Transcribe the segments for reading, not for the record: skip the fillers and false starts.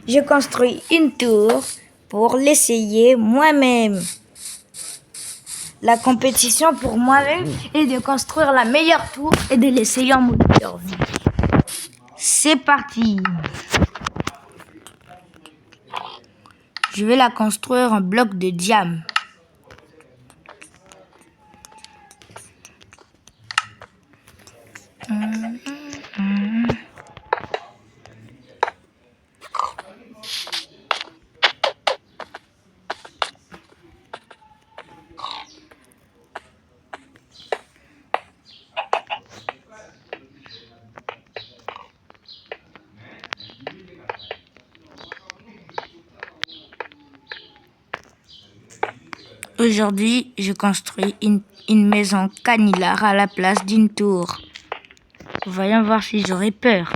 je construis une tour pour l'essayer moi-même. La compétition pour moi-même est de construire la meilleure tour et de l'essayer en mode survie. C'est parti. Je vais la construire en bloc de diamant. Aujourd'hui, je construis une maison canular à la place d'une tour. Voyons voir si j'aurai peur.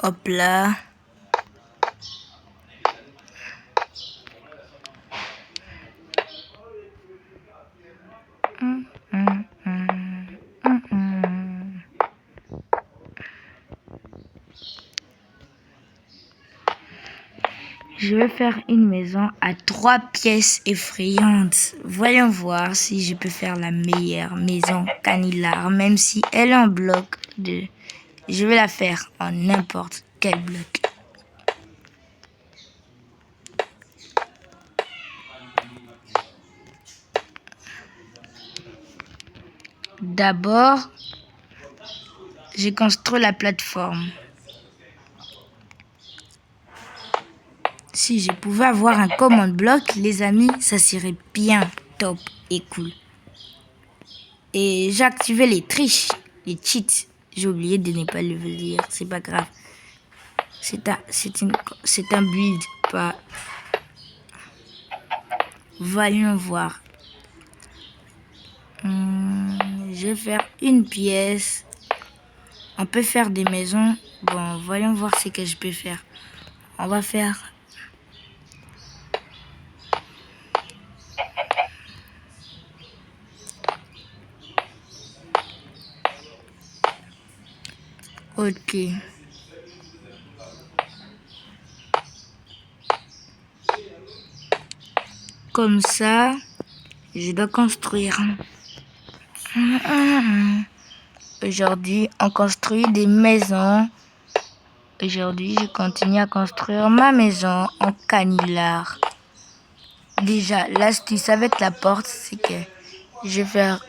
Hop là. Je vais faire une maison à 3 pièces effrayantes. Voyons voir si je peux faire la meilleure maison canular, même si elle est en bloc de... Je vais la faire en n'importe quel bloc. D'abord, je construis la plateforme. Si je pouvais avoir un command bloc, les amis, ça serait bien top et cool. Et j'ai activé les triches, les cheats. J'ai oublié de ne pas le dire, c'est pas grave. C'est un build, pas... Voyons voir. Je vais faire une pièce. On peut faire des maisons. Bon, voyons voir ce que je peux faire. On va faire... Ok. Comme ça, je dois construire. Aujourd'hui, on construit des maisons. Aujourd'hui, je continue à construire ma maison en canular. Déjà, l'astuce avec la porte, c'est que je vais faire...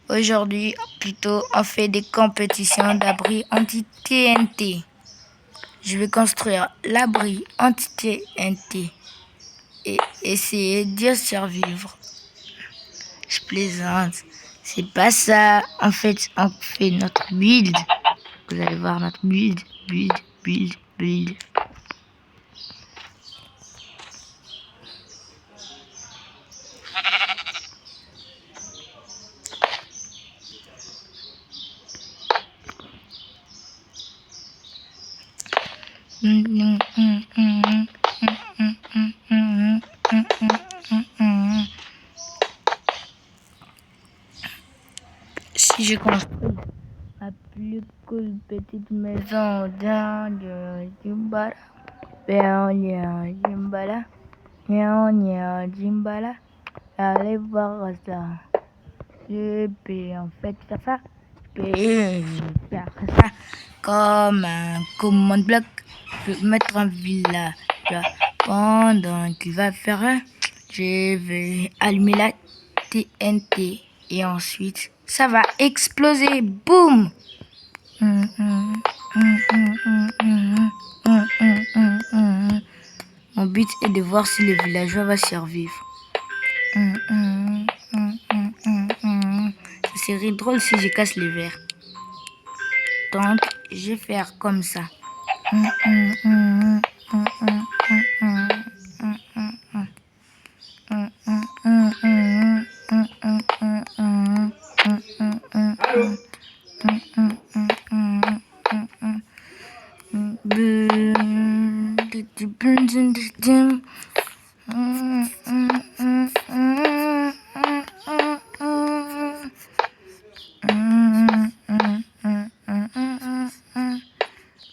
Aujourd'hui, plutôt, on fait des compétitions d'abri anti-TNT. Je vais construire l'abri anti-TNT et essayer d'y survivre. Je plaisante. C'est pas ça. En fait, on fait notre build. Vous allez voir notre build. Si je construis la plus cool petite maison dans le Jimbala, allez voir ça. Je peux en fait faire ça. Je peux faire ça comme un command bloc. Je peux mettre un villa. Pendant qu'il va faire un, je vais allumer la TNT et ensuite ça va exploser. Boum! but est de voir si le villageois va survivre. Ça serait drôle si je casse les verres. Donc, je vais faire comme ça.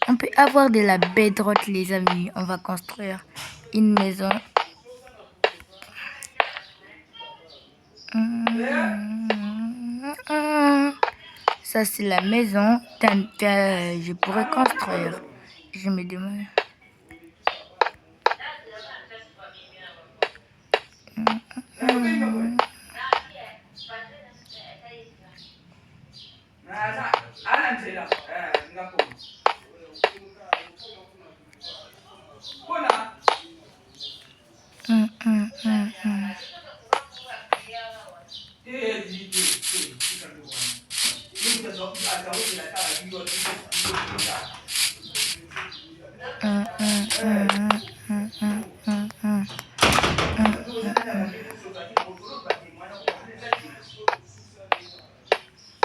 On peut avoir de la bedrock, les amis. On va construire une maison. Ça, c'est la maison que je pourrais construire. Je me demande.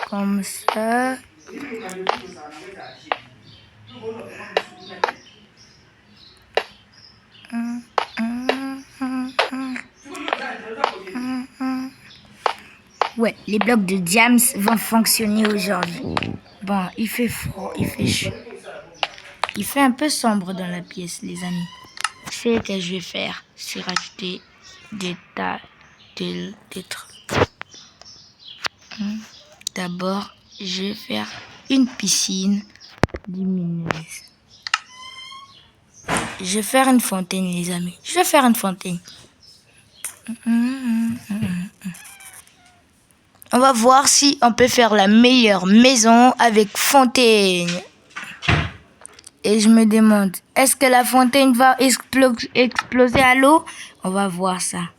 Comme ça. Ouais, les blocs de diams vont fonctionner aujourd'hui. Bon, il fait froid, il fait chaud. Il fait un peu sombre dans la pièce, les amis. Ce que je vais faire, c'est rajouter des tas de trucs. D'abord, je vais faire une piscine lumineuse. Je vais faire une fontaine, les amis. Je vais faire une fontaine. On va voir si on peut faire la meilleure maison avec fontaine. Et je me demande, est-ce que la fontaine va exploser à l'eau? On va voir ça.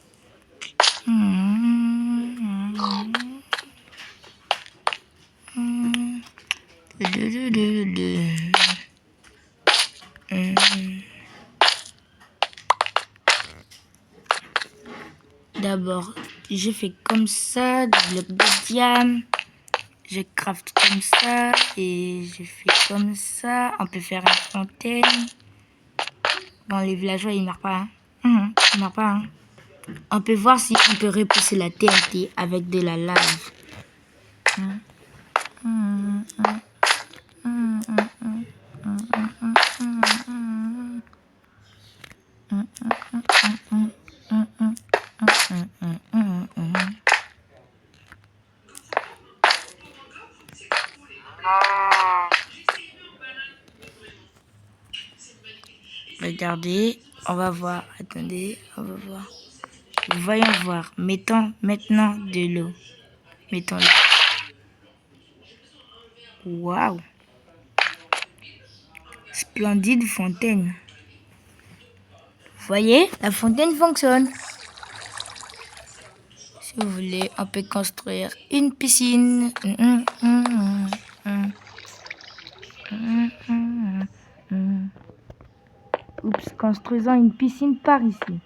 D'abord, je fais comme ça, des blocs de diamant. Je craft comme ça et je fais comme ça. On peut faire une fontaine. Bon, les villageois, ils meurent pas. Hein. Ils meurent pas. Hein. On peut voir si on peut repousser la TNT avec de la lave. Regardez, on va voir. Attendez, on va voir. Voyons voir. Mettons maintenant de l'eau. Mettons l'eau. Waouh! Splendide fontaine. Vous voyez, la fontaine fonctionne. Si vous voulez, on peut construire une piscine. Oups, construisons une piscine par ici.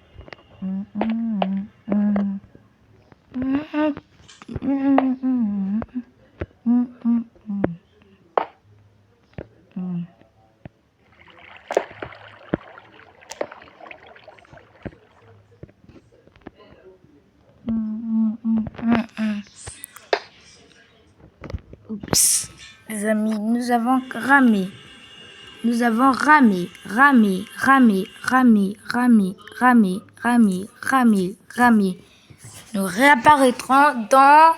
Oups, les amis, nous avons ramé. Nous avons ramé. Nous réapparaîtrons dans